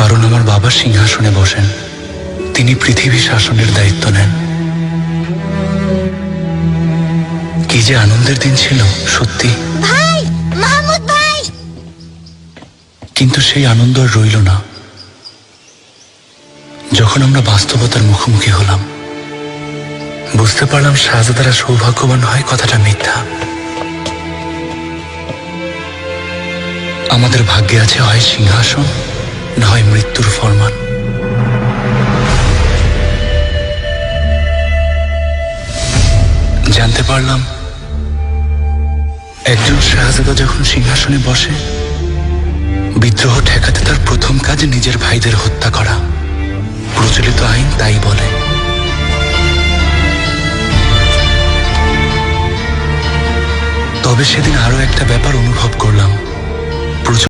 কারণ আমার বাবা সিংহাসনে বসেন, তিনি পৃথিবী শাসনের দায়িত্ব নেন। কি যে আনন্দের দিন ছিল সত্যি। ভাই, মাহমুদ ভাই। কিন্তু সেই আনন্দ আর রইল না যখন আমরা বাস্তবতার মুখোমুখি হলাম। বুঝতে পারলাম শাহজাদারা সৌভাগ্যবান হয় কথাটা মিথ্যা। আমাদের ভাগ্যে আছে হয় সিংহাসন, না হয় মৃত্যুর ফরমান। জানতে পারলাম একজন শাহজাদা যখন সিংহাসনে বসে, বিদ্রোহ ঠেকাতে তার প্রথম কাজ নিজের ভাইদের হত্যা করা। প্রচলিত আইন তাই বলে। তবে সেদিন আরো একটা ব্যাপার অনুভব করলাম।